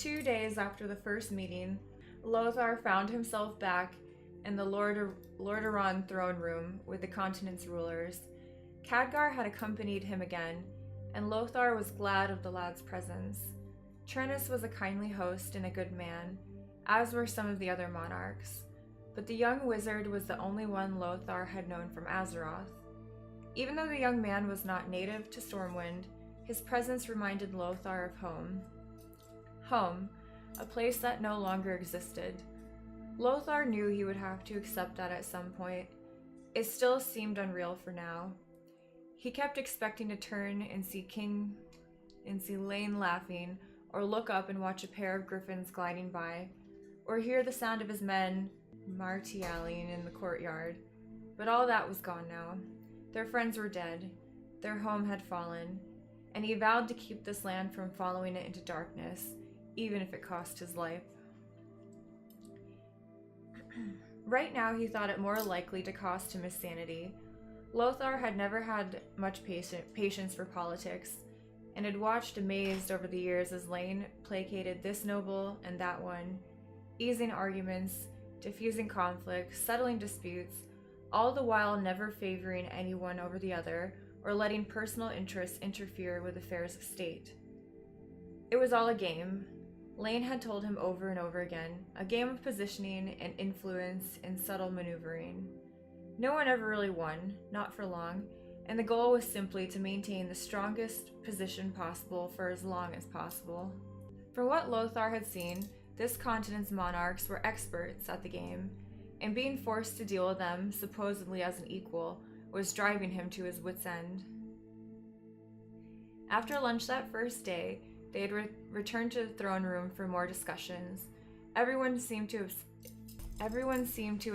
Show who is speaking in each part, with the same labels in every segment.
Speaker 1: 2 days after the first meeting, Lothar found himself back in the Lordaeron throne room with the continent's rulers. Khadgar had accompanied him again, and Lothar was glad of the lad's presence. Trennis was a kindly host and a good man, as were some of the other monarchs, but the young wizard was the only one Lothar had known from Azeroth. Even though the young man was not native to Stormwind, his presence reminded Lothar of home. Home, a place that no longer existed. Lothar knew he would have to accept that at some point. It still seemed unreal for now. He kept expecting to turn and see Lane laughing, or look up and watch a pair of griffins gliding by, or hear the sound of his men martialing in the courtyard. But all that was gone now. Their friends were dead. Their home had fallen, and he vowed to keep this land from following it into darkness, even if it cost his life. Right now, he thought it more likely to cost him his sanity. Lothar had never had much patience for politics, and had watched amazed over the years as Lane placated this noble and that one, easing arguments, diffusing conflicts, settling disputes, all the while never favoring anyone over the other or letting personal interests interfere with affairs of state. It was all a game. Lane had told him over and over again, a game of positioning and influence and subtle maneuvering. No one ever really won, not for long, and the goal was simply to maintain the strongest position possible for as long as possible. From what Lothar had seen, this continent's monarchs were experts at the game, and being forced to deal with them, supposedly as an equal, was driving him to his wits' end. After lunch that first day, they had returned to the throne room for more discussions. Everyone seemed to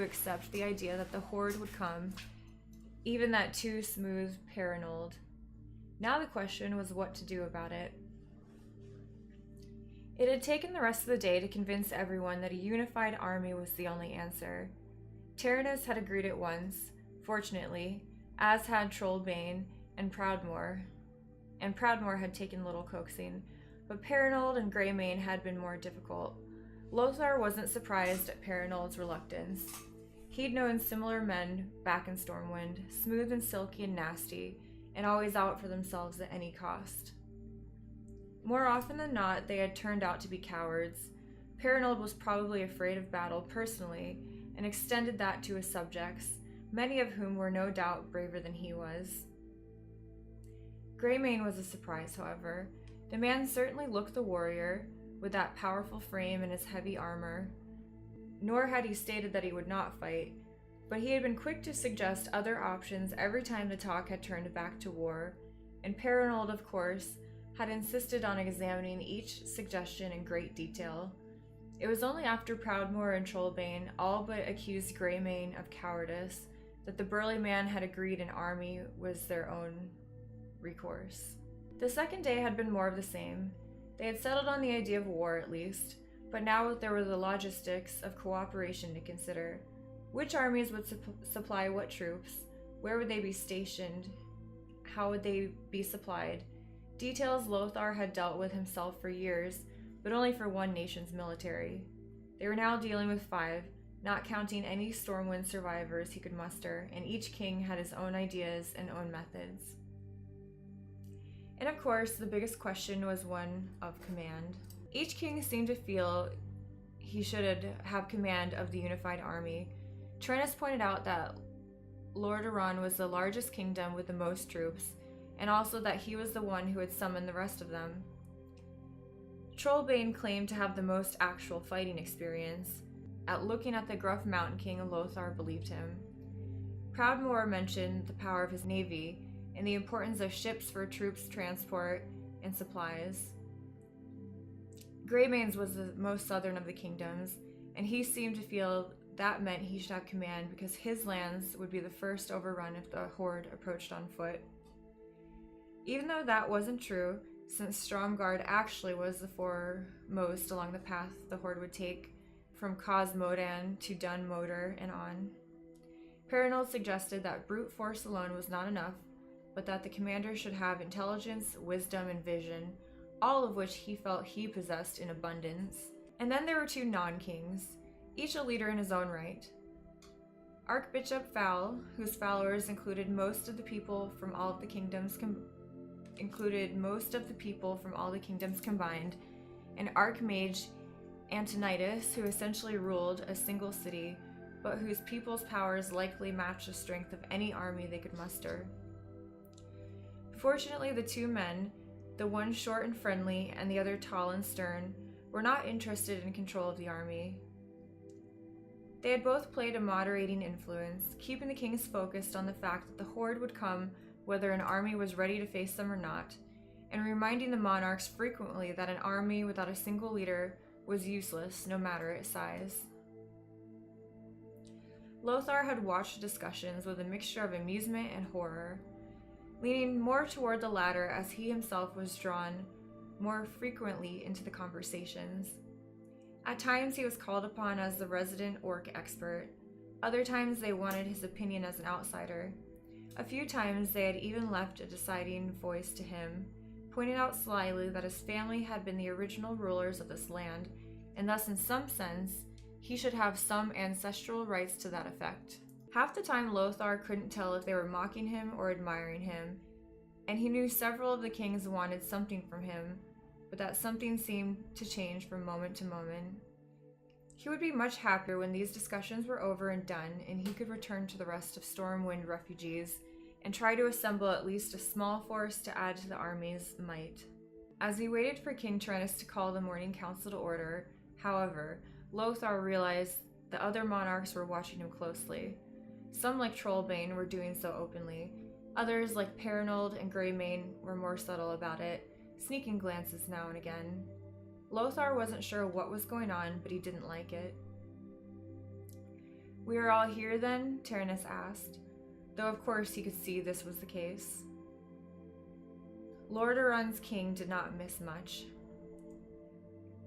Speaker 1: accept the idea that the Horde would come, even that too smooth Paranold. Now the question was what to do about it. It had taken the rest of the day to convince everyone that a unified army was the only answer. Tyrannus had agreed at once, fortunately, as had Trollbane and Proudmoore. And Proudmoore had taken little coaxing, but Paranold and Greymane had been more difficult. Lothar wasn't surprised at Paranold's reluctance. He'd known similar men back in Stormwind, smooth and silky and nasty, and always out for themselves at any cost. More often than not, they had turned out to be cowards. Paranold was probably afraid of battle personally, and extended that to his subjects, many of whom were no doubt braver than he was. Greymane was a surprise, however. The man certainly looked the warrior, with that powerful frame and his heavy armor. Nor had he stated that he would not fight, but he had been quick to suggest other options every time the talk had turned back to war, and Paranold, of course, had insisted on examining each suggestion in great detail. It was only after Proudmoore and Trollbane all but accused Greymane of cowardice that the burly man had agreed an army was their own recourse. The second day had been more of the same. They had settled on the idea of war at least, but now there were the logistics of cooperation to consider. Which armies would supply what troops? Where would they be stationed? How would they be supplied? Details Lothar had dealt with himself for years, but only for one nation's military. They were now dealing with 5, not counting any Stormwind survivors he could muster, and each king had his own ideas and own methods. And of course, the biggest question was one of command. Each king seemed to feel he should have command of the unified army. Trennis pointed out that Lordaeron was the largest kingdom with the most troops, and also that he was the one who had summoned the rest of them. Trollbane claimed to have the most actual fighting experience. At looking at the gruff mountain king, Lothar believed him. Proudmoore mentioned the power of his navy and the importance of ships for troops transport and supplies. Greymane's was the most southern of the kingdoms, and he seemed to feel that meant he should have command because his lands would be the first overrun if the Horde approached on foot. Even though that wasn't true, since Stromgarde actually was the foremost along the path the Horde would take from Kaz Modan to Dun Moder and on. Paranold suggested that brute force alone was not enough, but that the commander should have intelligence, wisdom, and vision, all of which he felt he possessed in abundance. And then there were 2 non-kings, each a leader in his own right. Archbishop Fowl, whose followers included most of the people from all the kingdoms combined, and Archmage Antonitus, who essentially ruled a single city, but whose people's powers likely matched the strength of any army they could muster. Fortunately, the 2 men, the one short and friendly and the other tall and stern, were not interested in control of the army. They had both played a moderating influence, keeping the kings focused on the fact that the horde would come whether an army was ready to face them or not, and reminding the monarchs frequently that an army without a single leader was useless, no matter its size. Lothar had watched the discussions with a mixture of amusement and horror, leaning more toward the latter as he himself was drawn more frequently into the conversations. At times he was called upon as the resident orc expert. Other times they wanted his opinion as an outsider. A few times they had even left a deciding voice to him, pointing out slyly that his family had been the original rulers of this land, and thus in some sense, he should have some ancestral rights to that effect. Half the time Lothar couldn't tell if they were mocking him or admiring him, and he knew several of the kings wanted something from him, but that something seemed to change from moment to moment. He would be much happier when these discussions were over and done, and he could return to the rest of Stormwind refugees and try to assemble at least a small force to add to the army's might. As he waited for King Tyrannus to call the morning council to order, however, Lothar realized the other monarchs were watching him closely. Some, like Trollbane, were doing so openly. Others, like Paranold and Greymane, were more subtle about it, sneaking glances now and again. Lothar wasn't sure what was going on, but he didn't like it. "We are all here then?" Tyrannus asked, though of course he could see this was the case. Lordaeron's king did not miss much.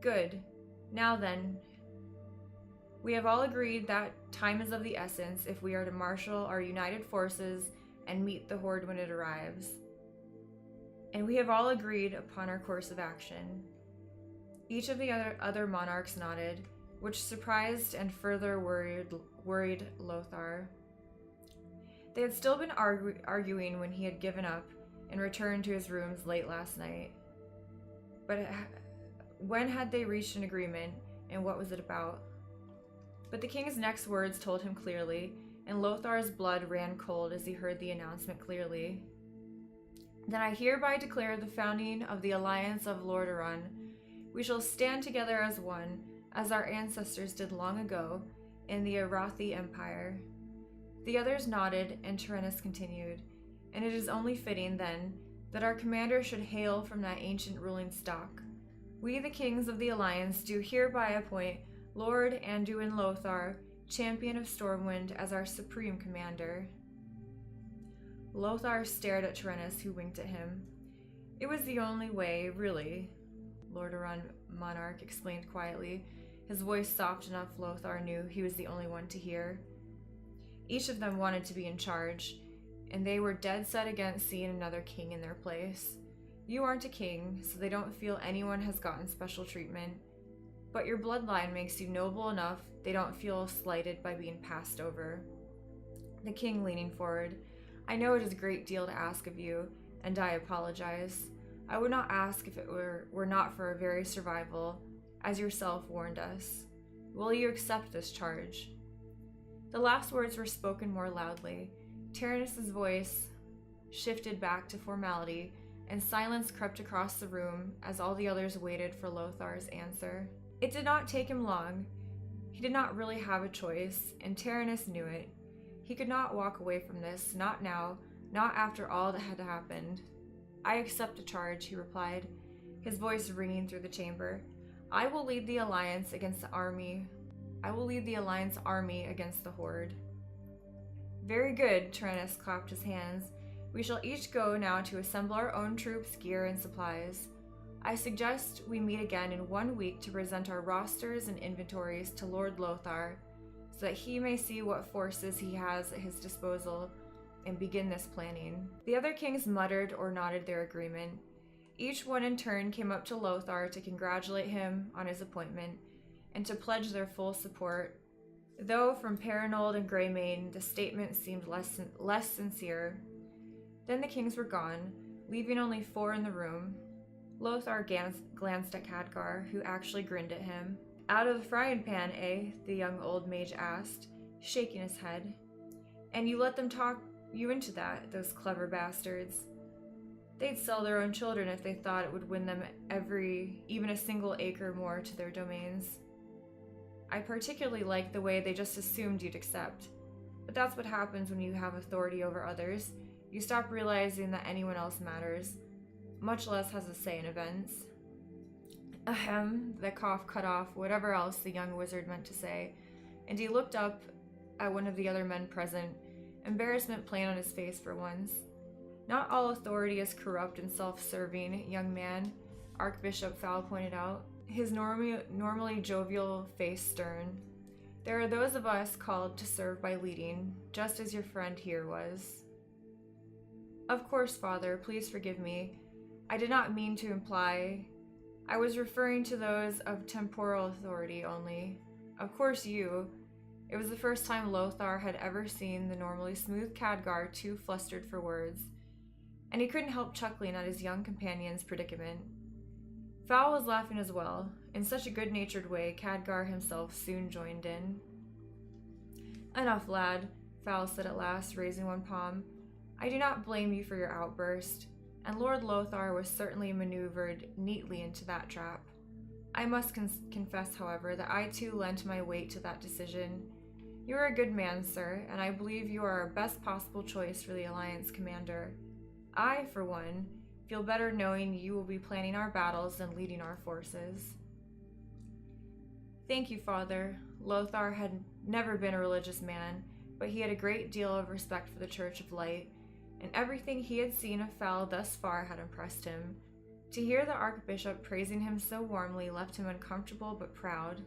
Speaker 1: "Good. Now then, we have all agreed that time is of the essence if we are to marshal our united forces and meet the horde when it arrives. And we have all agreed upon our course of action." Each of the other monarchs nodded, which surprised and further worried Lothar. They had still been arguing when he had given up and returned to his rooms late last night. But when had they reached an agreement, and what was it about? But the king's next words told him clearly, and Lothar's blood ran cold as he heard the announcement clearly. "Then I hereby declare the founding of the Alliance of Lordaeron. We shall stand together as one, as our ancestors did long ago in the Arathi Empire." The others nodded, and Tyrannus continued, "And it is only fitting, then, that our commander should hail from that ancient ruling stock. We, the kings of the Alliance, do hereby appoint Lord Anduin Lothar, champion of Stormwind, as our supreme commander." Lothar stared at Tyrannus, who winked at him. "It was the only way, really," Lordaeron monarch explained quietly, his voice soft enough Lothar knew he was the only one to hear. Each of them wanted to be in charge, and they were dead set against seeing another king in their place. You aren't a king, so they don't feel anyone has gotten special treatment, but your bloodline makes you noble enough they don't feel slighted by being passed over. The king, leaning forward, "I know it is a great deal to ask of you, and I apologize. I would not ask if it were not for our very survival, as yourself warned us. Will you accept this charge?" The last words were spoken more loudly. Tyrannus's voice shifted back to formality, and silence crept across the room as all the others waited for Lothar's answer. It did not take him long. He did not really have a choice, and Tyrannus knew it. He could not walk away from this, not now, not after all that had happened. "I accept the charge," he replied, his voice ringing through the chamber. I will lead the Alliance against the army against the horde." "Very good," Tyrannus clapped his hands. "We shall each go now to assemble our own troops, gear, and supplies. I suggest we meet again in 1 week to present our rosters and inventories to Lord Lothar, so that he may see what forces he has at his disposal and begin this planning." The other kings muttered or nodded their agreement. Each one in turn came up to Lothar to congratulate him on his appointment and to pledge their full support, though from Perinold and Greymane the statement seemed less sincere. Then the kings were gone, leaving only 4 in the room. Lothar glanced at Khadgar, who actually grinned at him. "Out of the frying pan, eh?" the young old mage asked, shaking his head. "And you let them talk you into that, those clever bastards. They'd sell their own children if they thought it would win them even a single acre more to their domains. I particularly like the way they just assumed you'd accept. But that's what happens when you have authority over others. You stop realizing that anyone else matters, much less has a say in events." Ahem, the cough cut off whatever else the young wizard meant to say, and he looked up at one of the other men present, embarrassment plain on his face for once. "Not all authority is corrupt and self-serving, young man," Archbishop Fowl pointed out, his normally jovial face stern. "There are those of us called to serve by leading, just as your friend here was." "Of course, Father, please forgive me. I did not mean to imply. I was referring to those of temporal authority only. Of course you." It was the first time Lothar had ever seen the normally smooth Khadgar too flustered for words, and he couldn't help chuckling at his young companion's predicament. Fowl was laughing as well. In such a good-natured way, Khadgar himself soon joined in. "Enough, lad," Fowl said at last, raising one palm. "I do not blame you for your outburst, and Lord Lothar was certainly maneuvered neatly into that trap. I must confess, however, that I too lent my weight to that decision. You are a good man, sir, and I believe you are our best possible choice for the Alliance commander. I, for one, feel better knowing you will be planning our battles and leading our forces." "Thank you, Father." Lothar had never been a religious man, but he had a great deal of respect for the Church of Light, and everything he had seen of Fowl thus far had impressed him. To hear the Archbishop praising him so warmly left him uncomfortable but proud.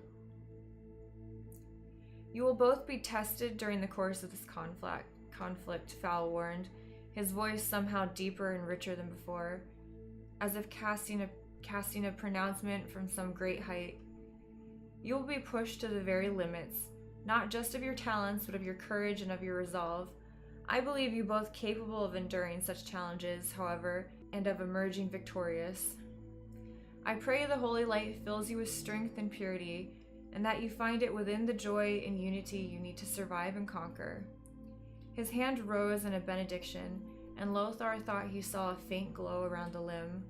Speaker 1: "You will both be tested during the course of this conflict, Fowl warned, his voice somehow deeper and richer than before, as if casting a pronouncement from some great height. "You will be pushed to the very limits, not just of your talents, but of your courage and of your resolve. I believe you both capable of enduring such challenges, however, and of emerging victorious. I pray the Holy Light fills you with strength and purity, and that you find it within the joy and unity you need to survive and conquer." His hand rose in a benediction, and Lothar thought he saw a faint glow around the limb,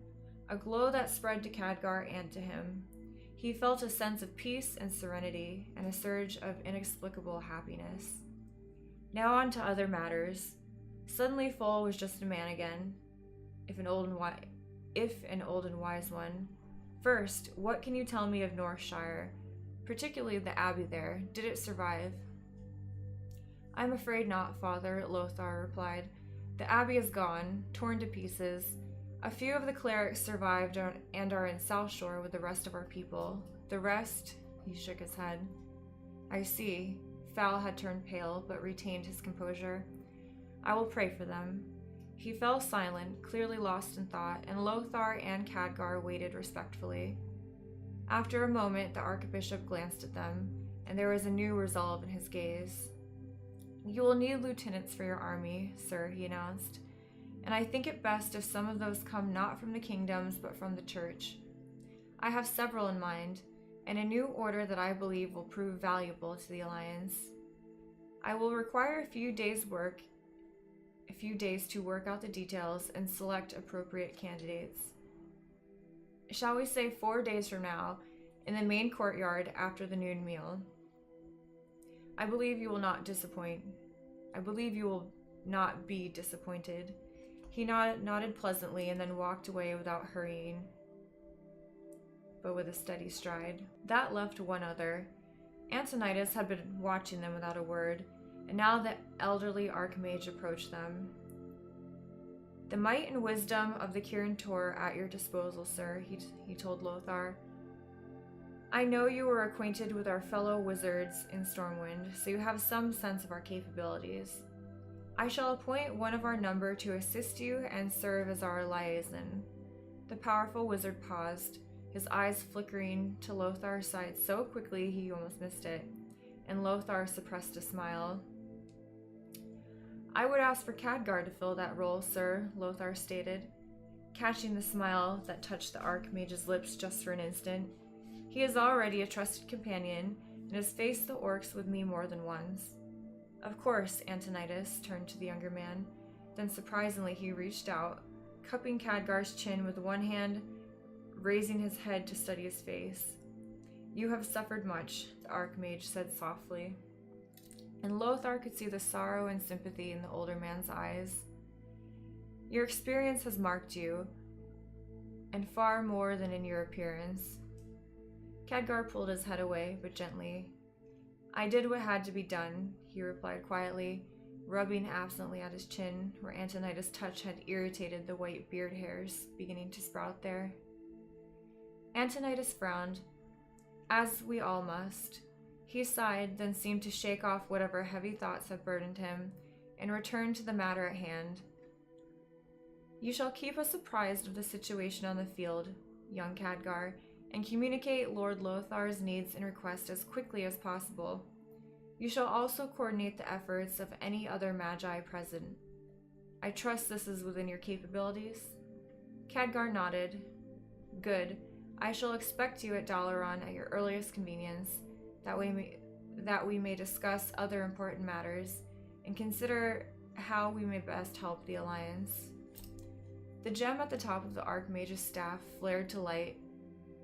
Speaker 1: a glow that spread to Khadgar and to him. He felt a sense of peace and serenity, and a surge of inexplicable happiness. Now on to other matters. Suddenly Fowl was just a man again, if an old and wise one. "First, what can you tell me of Northshire, particularly the abbey there? Did it survive?" "I'm afraid not, Father," Lothar replied. "The abbey is gone, torn to pieces. A few of the clerics survived and are in South Shore with the rest of our people. The rest," he shook his head. "I see." Fowl had turned pale, but retained his composure. "I will pray for them." He fell silent, clearly lost in thought, and Lothar and Khadgar waited respectfully. After a moment, the Archbishop glanced at them, and there was a new resolve in his gaze. "You will need lieutenants for your army, sir," he announced, "and I think it best if some of those come not from the kingdoms, but from the Church. I have several in mind, and a new order that I believe will prove valuable to the Alliance. I will require a few days to work out the details and select appropriate candidates. Shall we say 4 days from now, in the main courtyard after the noon meal? I believe you will not be disappointed." He nodded pleasantly and then walked away without hurrying, but with a steady stride. That left one other. Antonidas had been watching them without a word, and now the elderly Archmage approached them. "The might and wisdom of the Kirin Tor at your disposal, sir," he told Lothar. "I know you are acquainted with our fellow wizards in Stormwind, so you have some sense of our capabilities. I shall appoint one of our number to assist you and serve as our liaison. The powerful wizard paused, his eyes flickering to Lothar's side so quickly he almost missed it, and Lothar suppressed a smile. "I would ask for Khadgar to fill that role, sir," Lothar stated, catching the smile that touched the Archmage's lips just for an instant. "He is already a trusted companion, and has faced the orcs with me more than once." "Of course," Antonidas turned to the younger man. Then surprisingly he reached out, cupping Khadgar's chin with one hand, raising his head to study his face. "You have suffered much," the Archmage said softly, and Lothar could see the sorrow and sympathy in the older man's eyes. "Your experience has marked you, and far more than in your appearance." Khadgar pulled his head away, but gently. "I did what had to be done," he replied quietly, rubbing absently at his chin, where Antonidas' touch had irritated the white beard hairs beginning to sprout there. Antonidas frowned, as we all must. He sighed, then seemed to shake off whatever heavy thoughts had burdened him, and returned to the matter at hand. "You shall keep us apprised of the situation on the field, young Khadgar, and communicate Lord Lothar's needs and requests as quickly as possible. You shall also coordinate the efforts of any other magi present. I trust this is within your capabilities?" Khadgar nodded. "Good. I shall expect you at Dalaran at your earliest convenience, that we may discuss other important matters and consider how we may best help the Alliance." The gem at the top of the Archmage's staff flared to light,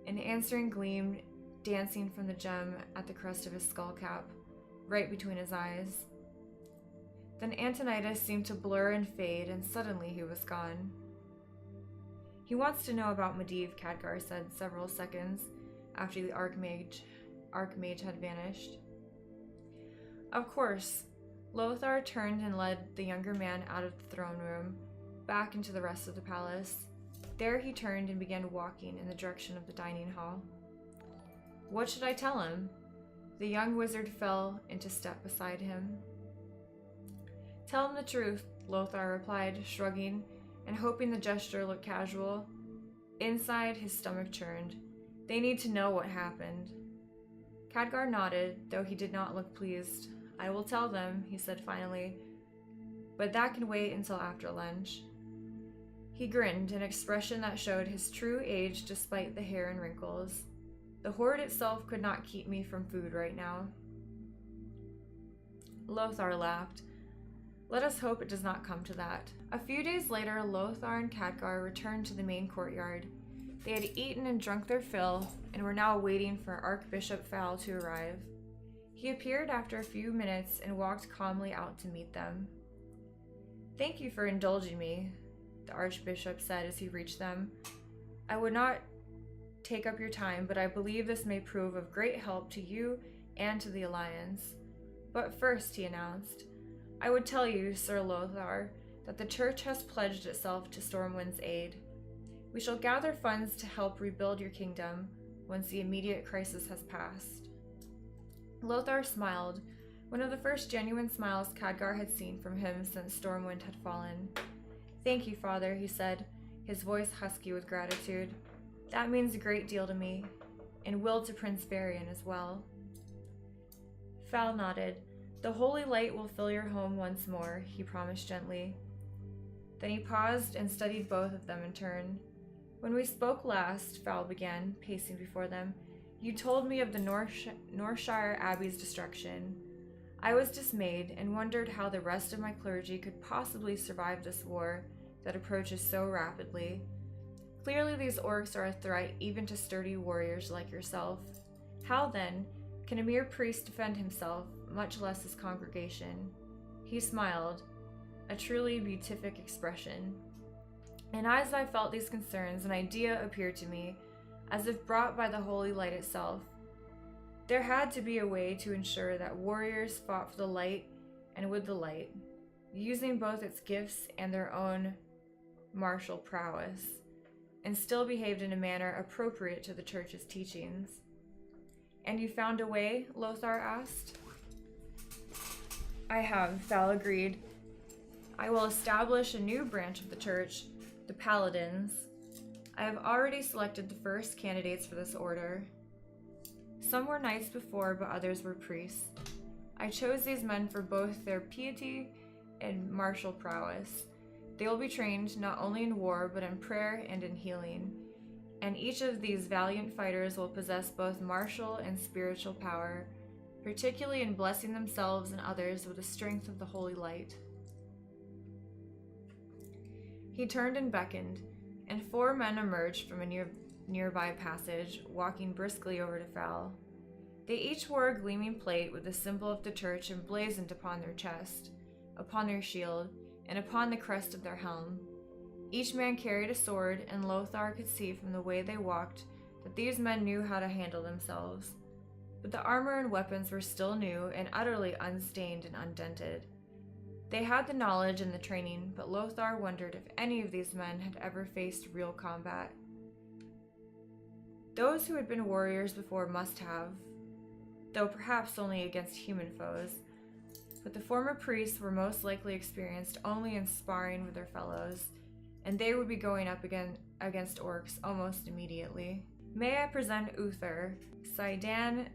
Speaker 1: an answering gleam dancing from the gem at the crest of his skullcap, right between his eyes. Then Antonidas seemed to blur and fade, and suddenly he was gone. "He wants to know about Medivh," Khadgar said several seconds after the Archmage had vanished. "Of course." Lothar turned and led the younger man out of the throne room, back into the rest of the palace. There he turned and began walking in the direction of the dining hall. "What should I tell him?" The young wizard fell into step beside him. "Tell him the truth," Lothar replied, shrugging and hoping the gesture looked casual. Inside, his stomach churned. They need to know what happened. Khadgar nodded, though he did not look pleased. "I will tell them," he said finally, "but that can wait until after lunch." He grinned, an expression that showed his true age despite the hair and wrinkles. "The hoard itself could not keep me from food right now." Lothar laughed. "Let us hope it does not come to that." A few days later, Lothar and Khadgar returned to the main courtyard. They had eaten and drunk their fill, and were now waiting for Archbishop Fal to arrive. He appeared after a few minutes and walked calmly out to meet them. "Thank you for indulging me," the Archbishop said as he reached them. "I would not take up your time, but I believe this may prove of great help to you and to the Alliance. But first," he announced, "I would tell you, Sir Lothar, that the Church has pledged itself to Stormwind's aid. We shall gather funds to help rebuild your kingdom once the immediate crisis has passed." Lothar smiled, one of the first genuine smiles Khadgar had seen from him since Stormwind had fallen. "Thank you, Father," he said, his voice husky with gratitude. "That means a great deal to me, and will to Prince Varian as well." Fal nodded. "The holy light will fill your home once more," he promised gently. Then he paused and studied both of them in turn. "When we spoke last," Fal began, pacing before them, "you told me of the Northshire Abbey's destruction. I was dismayed and wondered how the rest of my clergy could possibly survive this war that approaches so rapidly. Clearly these orcs are a threat even to sturdy warriors like yourself. How, then, can a mere priest defend himself, much less his congregation?" He smiled, a truly beatific expression. "And as I felt these concerns, an idea appeared to me, as if brought by the holy light itself. There had to be a way to ensure that warriors fought for the light and with the light, using both its gifts and their own martial prowess, and still behaved in a manner appropriate to the Church's teachings." "And you found a way?" Lothar asked. "I have," Fal agreed. "I will establish a new branch of the Church, the Paladins. I have already selected the first candidates for this order. Some were knights before, but others were priests. I chose these men for both their piety and martial prowess. They will be trained not only in war, but in prayer and in healing. And each of these valiant fighters will possess both martial and spiritual power, particularly in blessing themselves and others with the strength of the holy light. He turned and beckoned, and 4 men emerged from a nearby passage, walking briskly over to Fal. They each wore a gleaming plate with the symbol of the church emblazoned upon their chest, upon their shield, and upon the crest of their helm. Each man carried a sword, and Lothar could see from the way they walked that these men knew how to handle themselves. But the armor and weapons were still new and utterly unstained and undented. They had the knowledge and the training, but Lothar wondered if any of these men had ever faced real combat. Those who had been warriors before must have, though perhaps only against human foes. But the former priests were most likely experienced only in sparring with their fellows, and they would be going up against orcs almost immediately. May I present Uther, Sidan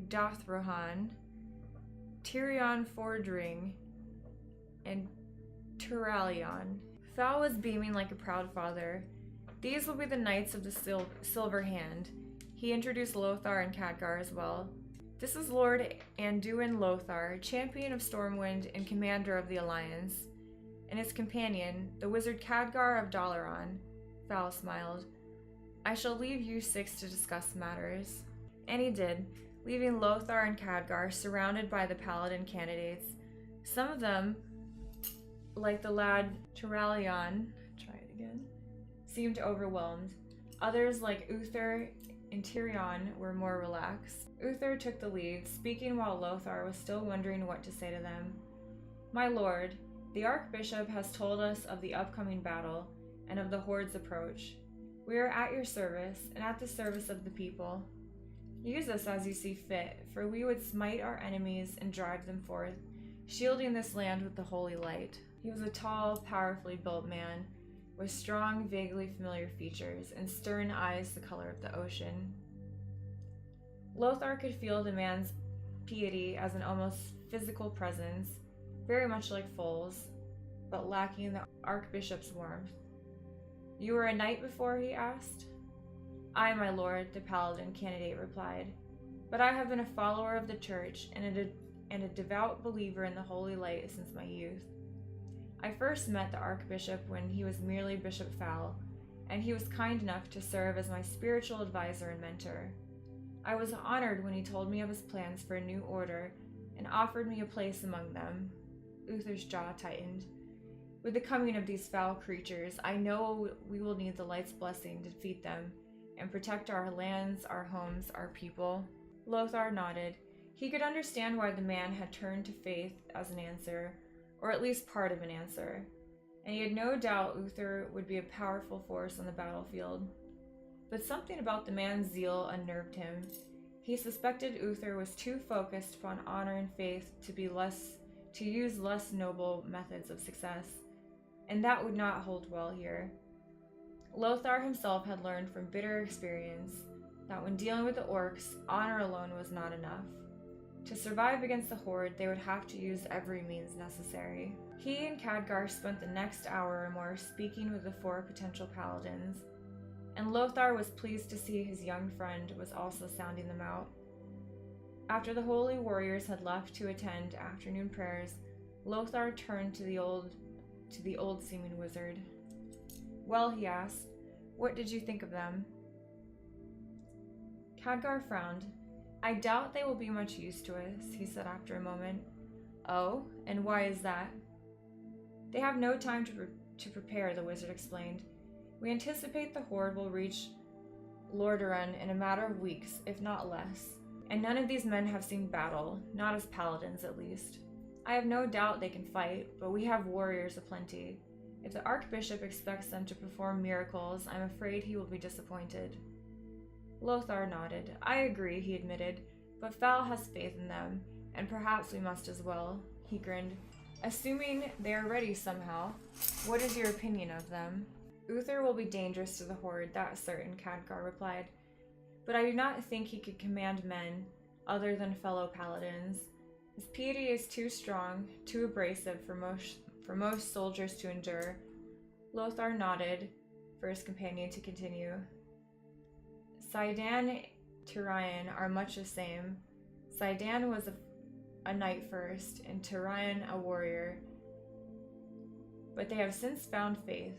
Speaker 1: Dothrohan, Tyrion Fordring, and Turalion. Fal was beaming like a proud father. These will be the Knights of the Silver Hand. He introduced Lothar and Khadgar as well. This is Lord Anduin Lothar, champion of Stormwind and commander of the Alliance, and his companion, the wizard Khadgar of Dalaran. Fal smiled. I shall leave you 6 to discuss matters. And he did, leaving Lothar and Khadgar surrounded by the paladin candidates. Some of them, like the lad Turalion, seemed overwhelmed. Others, like Uther and Tyrion, were more relaxed. Uther took the lead, speaking while Lothar was still wondering what to say to them. My lord, the Archbishop has told us of the upcoming battle and of the Horde's approach. We are at your service and at the service of the people. Use us as you see fit, for we would smite our enemies and drive them forth, shielding this land with the holy light. He was a tall, powerfully built man, with strong, vaguely familiar features and stern eyes the color of the ocean. Lothar could feel the man's piety as an almost physical presence, very much like Foal's, but lacking the Archbishop's warmth. You were a knight before? He asked. Aye, my lord, the paladin candidate replied, but I have been a follower of the church and a devout believer in the holy light since my youth. I first met the Archbishop when he was merely Bishop Fal, and he was kind enough to serve as my spiritual advisor and mentor. I was honored when he told me of his plans for a new order and offered me a place among them. Uther's jaw tightened. With the coming of these foul creatures, I know we will need the light's blessing to defeat them and protect our lands, our homes, our people. Lothar nodded. He could understand why the man had turned to faith as an answer, or at least part of an answer, and he had no doubt Uther would be a powerful force on the battlefield. But something about the man's zeal unnerved him. He suspected Uther was too focused upon honor and faith to use less noble methods of success, and that would not hold well here. Lothar himself had learned from bitter experience that when dealing with the orcs, honor alone was not enough. To survive against the Horde, they would have to use every means necessary. He and Khadgar spent the next hour or more speaking with the 4 potential paladins, and Lothar was pleased to see his young friend was also sounding them out. After the holy warriors had left to attend afternoon prayers, Lothar turned to the old-seeming wizard. Well, he asked, what did you think of them? Khadgar frowned. I doubt they will be much use to us, he said after a moment. Oh, and why is that? They have no time to prepare, the wizard explained. We anticipate the Horde will reach Lordaeron in a matter of weeks, if not less. And none of these men have seen battle, not as paladins at least. I have no doubt they can fight, but we have warriors aplenty. If the Archbishop expects them to perform miracles, I'm afraid he will be disappointed. Lothar nodded. I agree, he admitted, but Fal has faith in them, and perhaps we must as well. He grinned. Assuming they are ready somehow, what is your opinion of them? Uther will be dangerous to the Horde, that's certain, Khadgar replied. But I do not think he could command men other than fellow paladins. His piety is too strong, too abrasive for most soldiers to endure. Lothar nodded for his companion to continue. Saidan Tirion are much the same. Saidan was a knight first, and Tirion a warrior. But they have since found faith.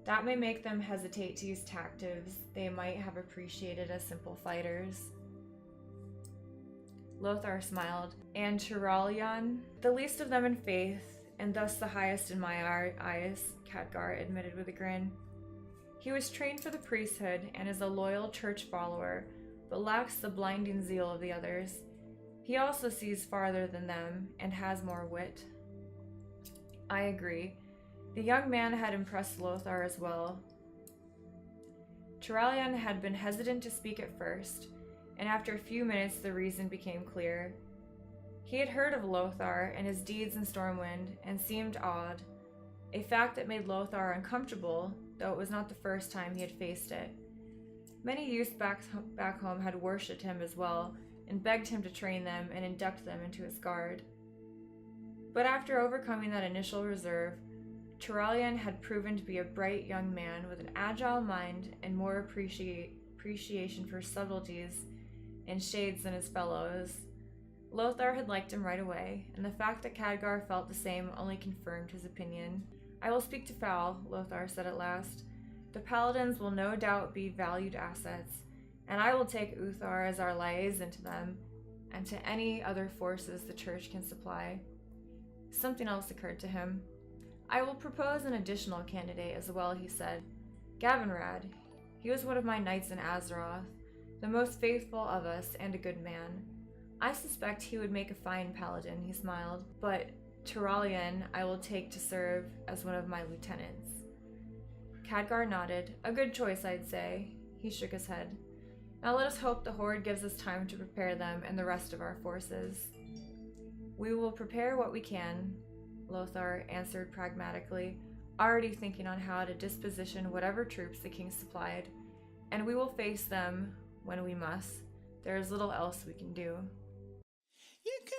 Speaker 1: That may make them hesitate to use tactics they might have appreciated as simple fighters. Lothar smiled. And Tirion? The least of them in faith, and thus the highest in my eyes, Khadgar admitted with a grin. He was trained for the priesthood and is a loyal church follower, but lacks the blinding zeal of the others. He also sees farther than them and has more wit. I agree. The young man had impressed Lothar as well. Tirion had been hesitant to speak at first, and after a few minutes the reason became clear. He had heard of Lothar and his deeds in Stormwind and seemed awed, a fact that made Lothar uncomfortable, though it was not the first time he had faced it. Many youths back home had worshipped him as well, and begged him to train them and induct them into his guard. But after overcoming that initial reserve, Tirion had proven to be a bright young man with an agile mind and more appreciation for subtleties and shades than his fellows. Lothar had liked him right away, and the fact that Khadgar felt the same only confirmed his opinion. I will speak to Fal, Lothar said at last. The paladins will no doubt be valued assets, and I will take Uther as our liaison to them, and to any other forces the church can supply. Something else occurred to him. I will propose an additional candidate as well, he said. Gavinrad. He was one of my knights in Azeroth, the most faithful of us and a good man. I suspect he would make a fine paladin, he smiled, but Tirion I will take to serve as one of my lieutenants. Khadgar nodded. A good choice, I'd say. He shook his head. Now let us hope the Horde gives us time to prepare them and the rest of our forces. We will prepare what we can, Lothar answered pragmatically, already thinking on how to disposition whatever troops the king supplied, and we will face them when we must. There is little else we can do.
Speaker 2: You can